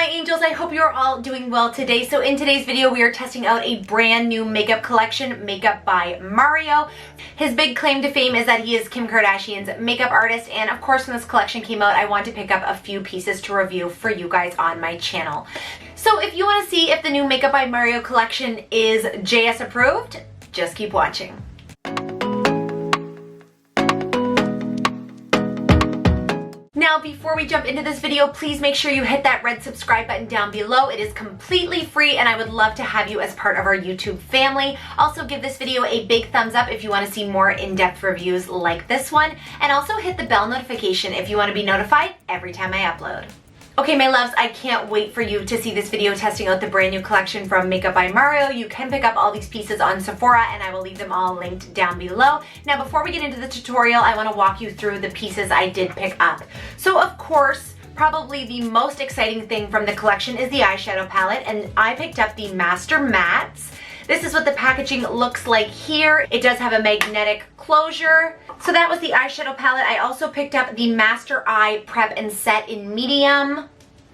my angels, I hope you're all doing well today. So in today's video, we are testing out a brand new makeup collection, Makeup by Mario. His big claim to fame is that he is Kim Kardashian's makeup artist, and of course when this collection came out, I wanted to pick up a few pieces to review for you guys on my channel. So if you want to see if the new Makeup by Mario collection is JS approved, just keep watching. Now, before we jump into this video, please make sure you hit that red subscribe button down below. It is completely free and I would love to have you as part of our YouTube family. Also, give this video a big thumbs up if you want to see more in-depth reviews like this one. And also hit the bell notification if you want to be notified every time I upload. Okay, my loves, I can't wait for you to see this video testing out the brand new collection from Makeup by Mario. You can pick up all these pieces on Sephora and I will leave them all linked down below. Now, before we get into the tutorial, I want to walk you through the pieces I did pick up. So, of course, probably the most exciting thing from the collection is the eyeshadow palette, and I picked up the Master Mattes. This is what the packaging looks like here. It does have a magnetic closure. So that was the eyeshadow palette. I also picked up the Master Eye Prep and Set in medium.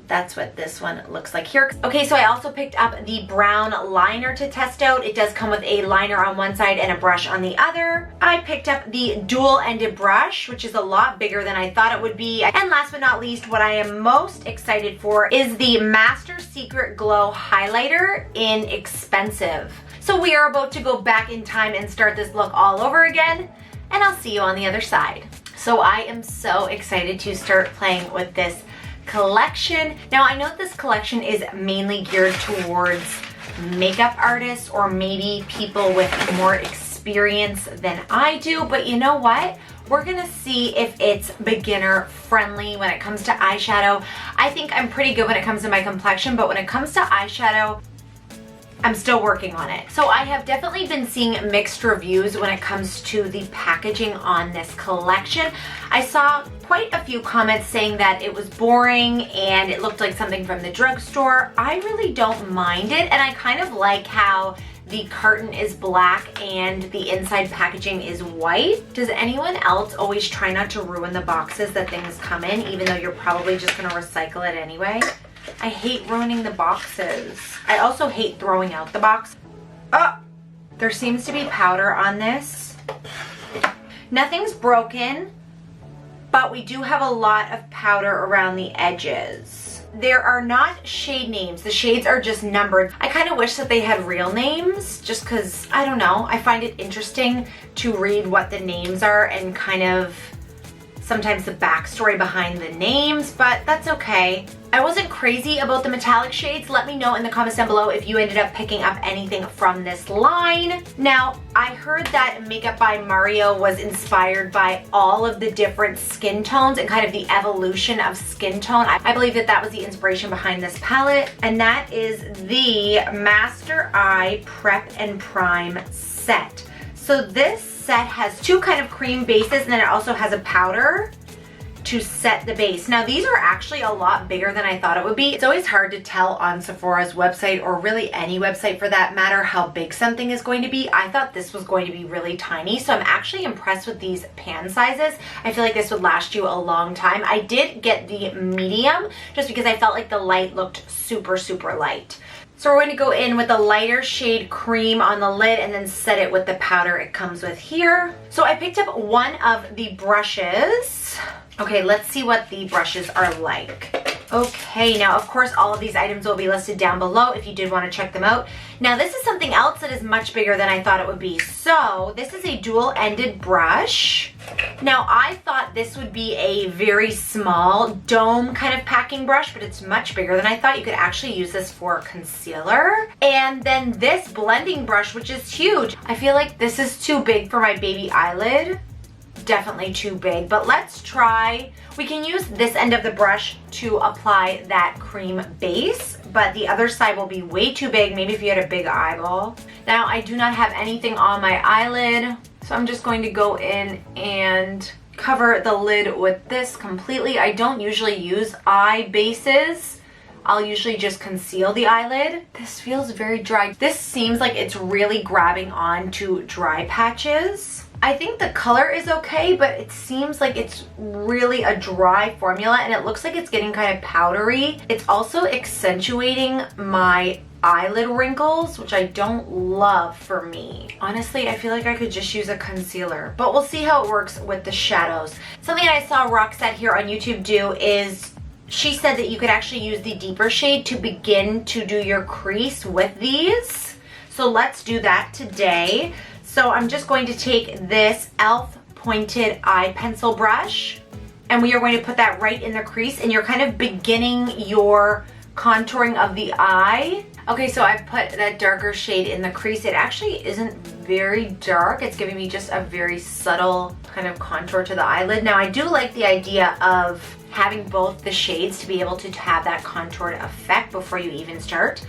That's what this one looks like here. Okay, so I also picked up the brown liner to test out. It does come with a liner on one side and a brush on the other. I picked up the dual-ended brush, which is a lot bigger than I thought it would be. And last but not least, what I am most excited for is the Master Secret Glow Highlighter in Expensive. So we are about to go back in time and start this look all over again, and I'll see you on the other side. So I am so excited to start playing with this collection. Now, I know that this collection is mainly geared towards makeup artists or maybe people with more experience than I do, but you know what? We're gonna see if it's beginner friendly when it comes to eyeshadow. I think I'm pretty good when it comes to my complexion, but when it comes to eyeshadow, I'm still working on it. So I have definitely been seeing mixed reviews when it comes to the packaging on this collection. I saw quite a few comments saying that it was boring and it looked like something from the drugstore. I really don't mind it, and I kind of like how the carton is black and the inside packaging is white. Does anyone else always try not to ruin the boxes that things come in, even though you're probably just gonna recycle it anyway? I hate ruining the boxes. I also hate throwing out the box. Oh, there seems to be powder on this. Nothing's broken, but we do have a lot of powder around the edges. There are not shade names. The shades are just numbered. I kind of wish that they had real names just because, I don't know, I find it interesting to read what the names are and kind of sometimes the backstory behind the names, but that's okay. I wasn't crazy about the metallic shades. Let me know in the comments down below if you ended up picking up anything from this line. Now, I heard that Makeup by Mario was inspired by all of the different skin tones and kind of the evolution of skin tone. I believe that that was the inspiration behind this palette, and that is the Master Eye Prep and Prime set. So this set has two kind of cream bases, and then it also has a powder to set the base. Now, these are actually a lot bigger than I thought it would be. It's always hard to tell on Sephora's website, or really any website for that matter, how big something is going to be. I thought this was going to be really tiny, so I'm actually impressed with these pan sizes. I feel like this would last you a long time. I did get the medium just because I felt like the light looked super, super light. So we're going to go in with a lighter shade cream on the lid and then set it with the powder it comes with here. So I picked up one of the brushes. Okay, let's see what the brushes are like. Okay, now of course all of these items will be listed down below if you did want to check them out. Now this is something else that is much bigger than I thought it would be. So this is a dual-ended brush. Now I thought this would be a very small dome kind of packing brush, but it's much bigger than I thought. You could actually use this for concealer. And then this blending brush, which is huge. I feel like this is too big for my baby eyelid. Definitely too big, but let's try. We can use this end of the brush to apply that cream base, but the other side will be way too big, maybe if you had a big eyeball. Now, I do not have anything on my eyelid, so I'm just going to go in and cover the lid with this completely. I don't usually use eye bases. I'll usually just conceal the eyelid. This feels very dry. This seems like it's really grabbing on to dry patches. I think the color is okay, but it seems like it's really a dry formula and it looks like it's getting kind of powdery. It's also accentuating my eyelid wrinkles, which I don't love for me. Honestly, I feel like I could just use a concealer, but we'll see how it works with the shadows. Something I saw Roxette here on YouTube do is she said that you could actually use the deeper shade to begin to do your crease with these. So let's do that today. So I'm just going to take this e.l.f. pointed eye pencil brush and we are going to put that right in the crease and you're kind of beginning your contouring of the eye. Okay, so I put that darker shade in the crease. It actually isn't very dark. It's giving me just a very subtle kind of contour to the eyelid. Now I do like the idea of having both the shades to be able to have that contoured effect before you even start.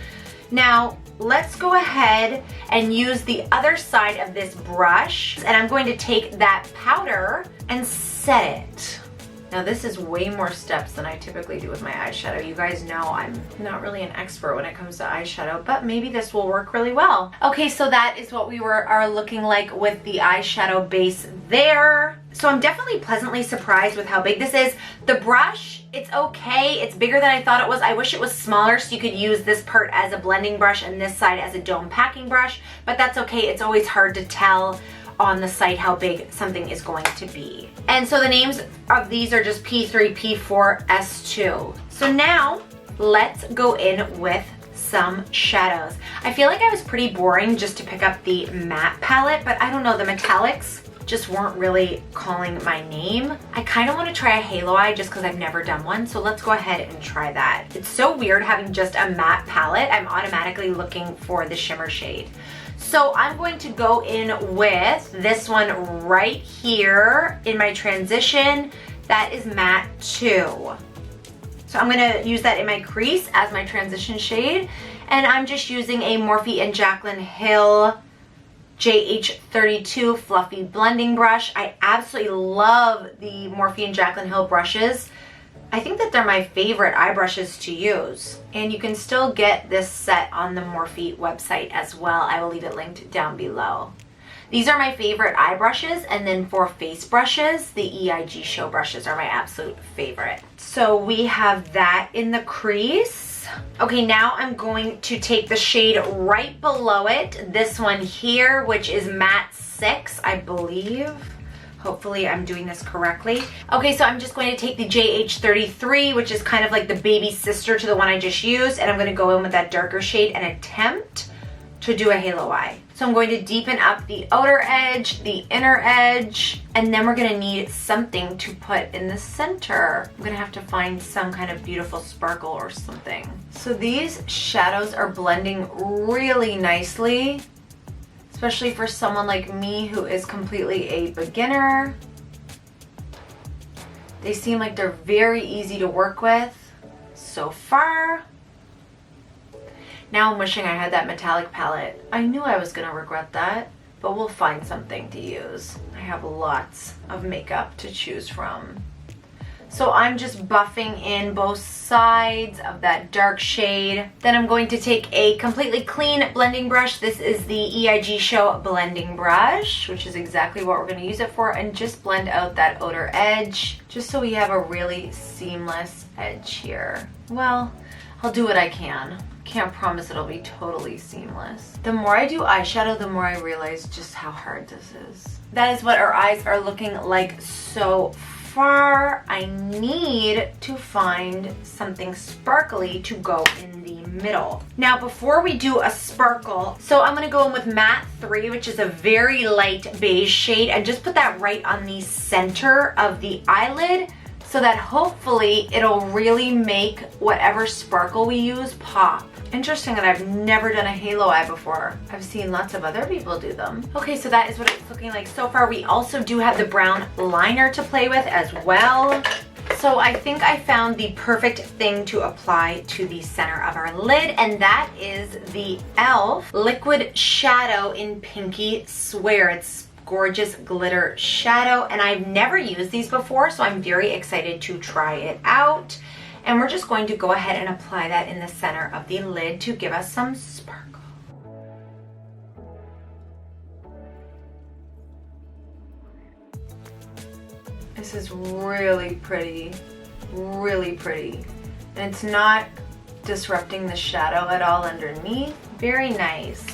Now let's go ahead and use the other side of this brush and I'm going to take that powder and set it. Now this is way more steps than I typically do with my eyeshadow. You guys know I'm not really an expert when it comes to eyeshadow, but maybe this will work really well. Okay, so that is what we are looking like with the eyeshadow base there. So I'm definitely pleasantly surprised with how big this is. The brush, it's okay. It's bigger than I thought it was. I wish it was smaller so you could use this part as a blending brush and this side as a dome packing brush, but that's okay. It's always hard to tell on the site how big something is going to be. And so the names of these are just P3, P4, S2. So now let's go in with some shadows. I feel like I was pretty boring just to pick up the matte palette, but I don't know, the metallics just weren't really calling my name. I kind of want to try a halo eye just because I've never done one, so let's go ahead and try that. It's so weird having just a matte palette. I'm automatically looking for the shimmer shade. So I'm going to go in with this one right here in my transition. That is matte 2. So I'm going to use that in my crease as my transition shade. And I'm just using a Morphe and Jaclyn Hill JH32 fluffy blending brush. I absolutely love the Morphe and Jaclyn Hill brushes. I think that they're my favorite eye brushes to use. And you can still get this set on the Morphe website as well. I will leave it linked down below. These are my favorite eye brushes, and then for face brushes, the EIG Show brushes are my absolute favorite. So we have that in the crease. Okay, now I'm going to take the shade right below it, this one here, which is matte 6, I believe. Hopefully I'm doing this correctly. Okay, so I'm just going to take the JH33, which is kind of like the baby sister to the one I just used, and I'm going to go in with that darker shade and attempt to do a halo eye. So I'm going to deepen up the outer edge, the inner edge, and then we're going to need something to put in the center. I'm going to have to find some kind of beautiful sparkle or something. So these shadows are blending really nicely, especially for someone like me who is completely a beginner. They seem like they're very easy to work with so far. Now I'm wishing I had that metallic palette. I knew I was gonna regret that, but we'll find something to use. I have lots of makeup to choose from. So I'm just buffing in both sides of that dark shade. Then I'm going to take a completely clean blending brush. This is the EIG Show blending brush, which is exactly what we're going to use it for, and just blend out that outer edge, just so we have a really seamless edge here. Well, I'll do what I can. Can't promise it'll be totally seamless. The more I do eyeshadow, the more I realize just how hard this is. That is what our eyes are looking like so far. I need to find something sparkly to go in the middle. Now before we do a sparkle, so I'm going to go in with matte 3, which is a very light beige shade, and just put that right on the center of the eyelid so that hopefully it'll really make whatever sparkle we use pop. Interesting that I've never done a halo eye before. I've seen lots of other people do them. Okay, so that is what it's looking like so far. We also do have the brown liner to play with as well. So I think I found the perfect thing to apply to the center of our lid, and that is the e.l.f. Liquid Shadow in Pinky Swear. It's gorgeous glitter shadow, and I've never used these before, so I'm very excited to try it out. And we're just going to go ahead and apply that in the center of the lid to give us some sparkle. This is really pretty, really pretty. And it's not disrupting the shadow at all underneath. Very nice.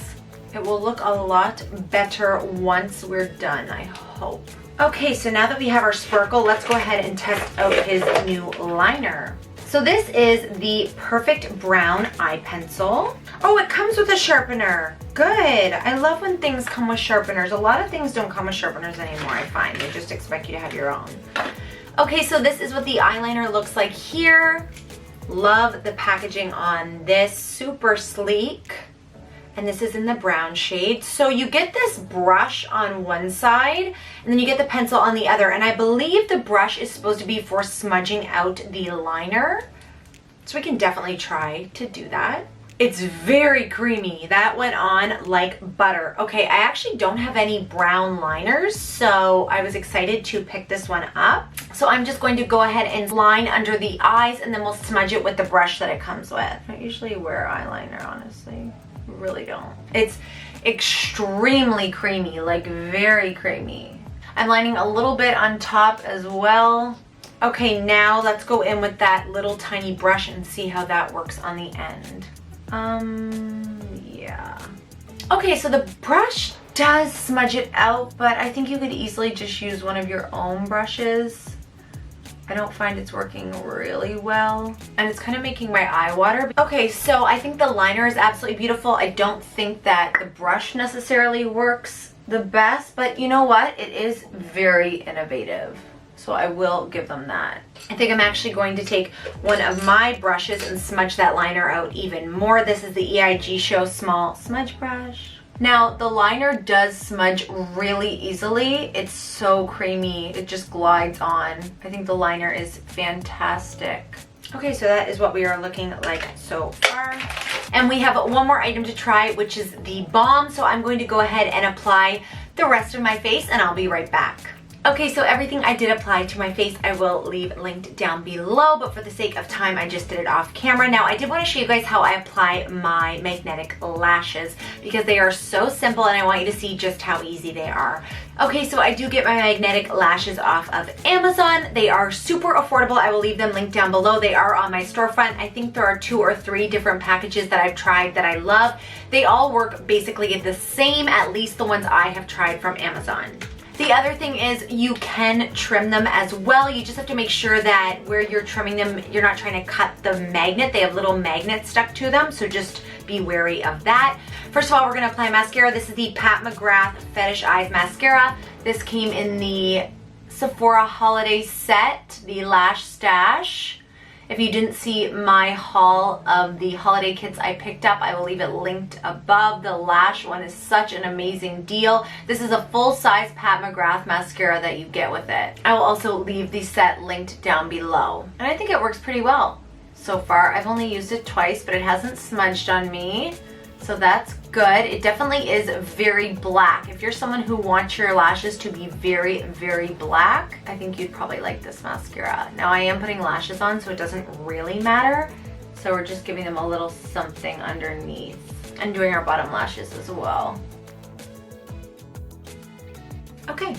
It will look a lot better once we're done, I hope. Okay, so now that we have our sparkle, let's go ahead and test out his new liner. So this is the Perfect Brown Eye Pencil. Oh, it comes with a sharpener. Good. I love when things come with sharpeners. A lot of things don't come with sharpeners anymore, I find. They just expect you to have your own. Okay, so this is what the eyeliner looks like here. Love the packaging on this. Super sleek. And this is in the brown shade. So you get this brush on one side, and then you get the pencil on the other. And I believe the brush is supposed to be for smudging out the liner. So we can definitely try to do that. It's very creamy. That went on like butter. Okay, I actually don't have any brown liners, so I was excited to pick this one up. So I'm just going to go ahead and line under the eyes, and then we'll smudge it with the brush that it comes with. I don't usually wear eyeliner, honestly. Really don't. It's extremely creamy, like very creamy. I'm lining a little bit on top as well. Okay, now let's go in with that little tiny brush and see how that works on the end. Yeah. Okay, so the brush does smudge it out, but I think you could easily just use one of your own brushes. I don't find it's working really well, and it's kind of making my eye water. Okay, so I think the liner is absolutely beautiful. I don't think that the brush necessarily works the best, but you know what? It is very innovative, so I will give them that. I think I'm actually going to take one of my brushes and smudge that liner out even more. This is the Eyeshadow Small Smudge Brush. Now, the liner does smudge really easily. It's so creamy. It just glides on. I think the liner is fantastic. Okay, so that is what we are looking like so far. And we have one more item to try, which is the balm. So I'm going to go ahead and apply the rest of my face, and I'll be right back. Okay, so everything I did apply to my face, I will leave linked down below, but for the sake of time, I just did it off camera. Now, I did want to show you guys how I apply my magnetic lashes because they are so simple, and I want you to see just how easy they are. Okay, so I do get my magnetic lashes off of Amazon. They are super affordable. I will leave them linked down below. They are on my storefront. I think there are 2 or 3 different packages that I've tried that I love. They all work basically the same, at least the ones I have tried from Amazon. The other thing is you can trim them as well. You just have to make sure that where you're trimming them, you're not trying to cut the magnet. They have little magnets stuck to them, so just be wary of that. First of all, we're going to apply mascara. This is the Pat McGrath Fetish Eyes Mascara. This came in the Sephora Holiday Set, the Lash Stash. If you didn't see my haul of the holiday kits I picked up, I will leave it linked above. The lash one is such an amazing deal. This is a full-size Pat McGrath mascara that you get with it. I will also leave the set linked down below. And I think it works pretty well so far. I've only used it twice, but it hasn't smudged on me, so that's good. It definitely is very black. If you're someone who wants your lashes to be very, very black, I think you'd probably like this mascara. Now, I am putting lashes on, so it doesn't really matter. So we're just giving them a little something underneath and doing our bottom lashes as well. Okay,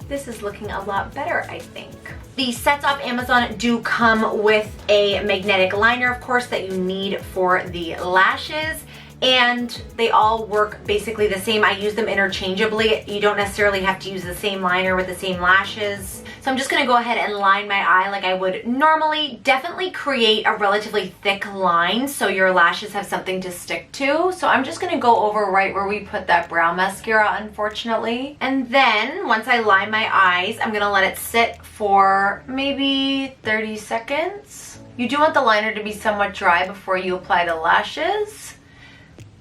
this is looking a lot better, I think. The sets off Amazon do come with a magnetic liner, of course, that you need for the lashes. And they all work basically the same. I use them interchangeably. You don't necessarily have to use the same liner with the same lashes. So I'm just gonna go ahead and line my eye like I would normally. Definitely create a relatively thick line so your lashes have something to stick to. So I'm just gonna go over right where we put that brow mascara, unfortunately. And then once I line my eyes, I'm gonna let it sit for maybe 30 seconds. You do want the liner to be somewhat dry before you apply the lashes,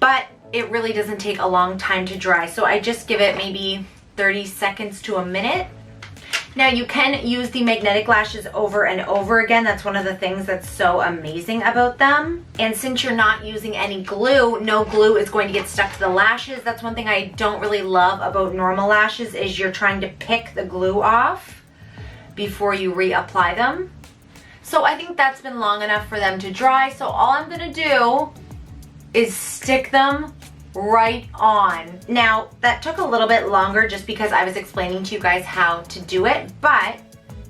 but it really doesn't take a long time to dry. So I just give it maybe 30 seconds to a minute. Now you can use the magnetic lashes over and over again. That's one of the things that's so amazing about them. And since you're not using any glue, no glue is going to get stuck to the lashes. That's one thing I don't really love about normal lashes is you're trying to pick the glue off before you reapply them. So I think that's been long enough for them to dry. So all I'm gonna do is stick them right on. Now, that took a little bit longer just because I was explaining to you guys how to do it, but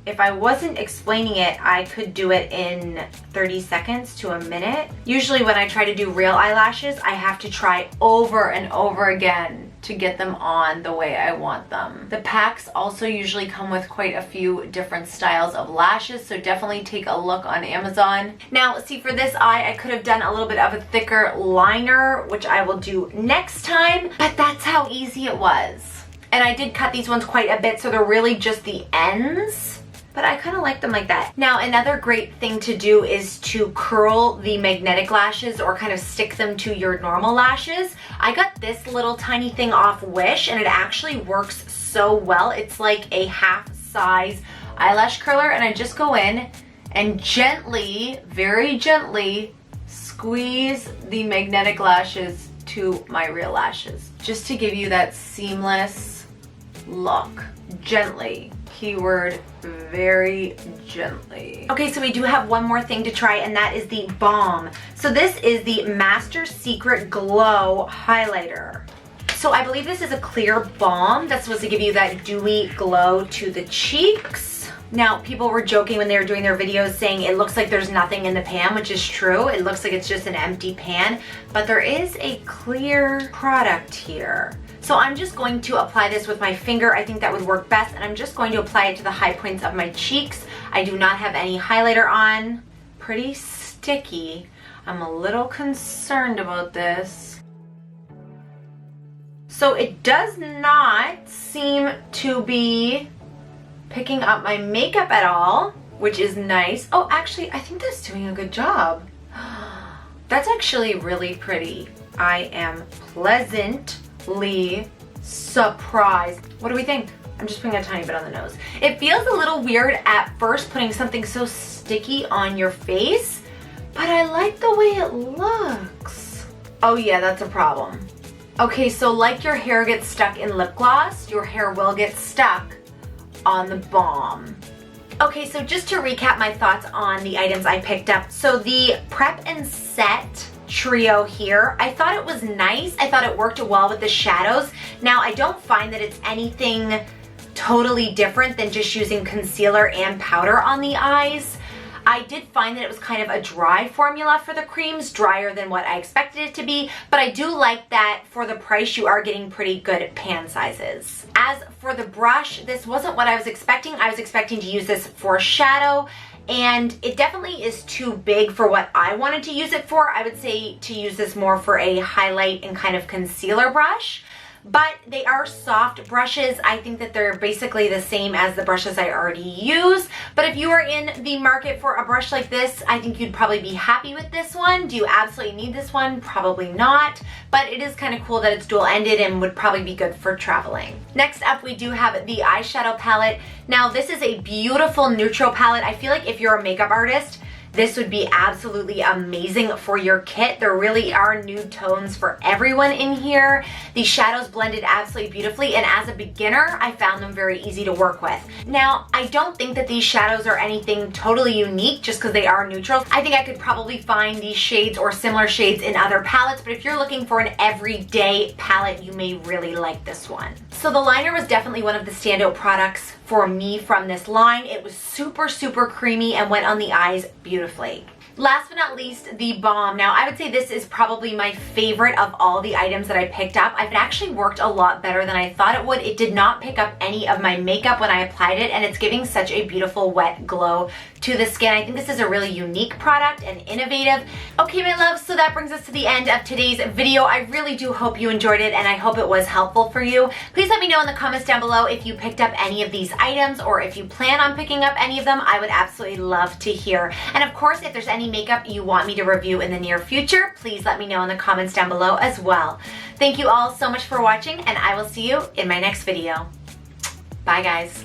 if I wasn't explaining it, I could do it in 30 seconds to a minute. Usually when I try to do real eyelashes, I have to try over and over again to get them on the way I want them. The packs also usually come with quite a few different styles of lashes, so definitely take a look on Amazon. Now, see, for this eye, I could have done a little bit of a thicker liner, which I will do next time, but that's how easy it was. And I did cut these ones quite a bit, so they're really just the ends. But I kind of like them like that. Now, another great thing to do is to curl the magnetic lashes or kind of stick them to your normal lashes. I got this little tiny thing off Wish and it actually works so well. It's like a half size eyelash curler, and I just go in and gently, very gently squeeze the magnetic lashes to my real lashes, just to give you that seamless look. Gently. Keyword very gently. Okay, so we do have one more thing to try, and that is the Balm. So this is the Master Secret Glow Highlighter. So I believe this is a clear balm that's supposed to give you that dewy glow to the cheeks. Now, people were joking when they were doing their videos saying it looks like there's nothing in the pan, which is true. It looks like it's just an empty pan, but there is a clear product here. So I'm just going to apply this with my finger. I think that would work best, and I'm just going to apply it to the high points of my cheeks. I do not have any highlighter on. Pretty sticky. I'm a little concerned about this. So it does not seem to be picking up my makeup at all, which is nice. Oh, actually, I think that's doing a good job. That's actually really pretty. I am pleasantly surprised. What do we think? I'm just putting a tiny bit on the nose. It feels a little weird at first putting something so sticky on your face, but I like the way it looks. Oh yeah, that's a problem. Okay, so like your hair gets stuck in lip gloss, your hair will get stuck on the balm. Okay, so just to recap my thoughts on the items I picked up. So the Prep and Set trio here, I thought it was nice. I thought it worked well with the shadows. Now, I don't find that it's anything totally different than just using concealer and powder on the eyes. I did find that it was kind of a dry formula for the creams, drier than what I expected it to be, but I do like that for the price you are getting pretty good pan sizes. As for the brush, this wasn't what I was expecting. I was expecting to use this for shadow, and it definitely is too big for what I wanted to use it for. I would say to use this more for a highlight and kind of concealer brush. But they are soft brushes. I think that they're basically the same as the brushes I already use. But if you are in the market for a brush like this, I think you'd probably be happy with this one. Do you absolutely need this one? Probably not. But it is kind of cool that it's dual-ended and would probably be good for traveling. Next up, we do have the Eyeshadow Palette. Now, this is a beautiful neutral palette. I feel like if you're a makeup artist, this would be absolutely amazing for your kit. There really are nude tones for everyone in here. The shadows blended absolutely beautifully, and as a beginner, I found them very easy to work with. Now, I don't think that these shadows are anything totally unique just because they are neutrals. I think I could probably find these shades or similar shades in other palettes, but if you're looking for an everyday palette, you may really like this one. So the liner was definitely one of the standout products for me from this line. It was super, super creamy and went on the eyes beautifully. Last but not least, the balm. Now, I would say this is probably my favorite of all the items that I picked up. It actually worked a lot better than I thought it would. It did not pick up any of my makeup when I applied it, and it's giving such a beautiful wet glow to the skin. I think this is a really unique product and innovative. Okay, my loves, so that brings us to the end of today's video. I really do hope you enjoyed it, and I hope it was helpful for you. Please let me know in the comments down below if you picked up any of these items or if you plan on picking up any of them. I would absolutely love to hear. And of course, if there's any makeup you want me to review in the near future, please let me know in the comments down below as well. Thank you all so much for watching, and I will see you in my next video. Bye, guys.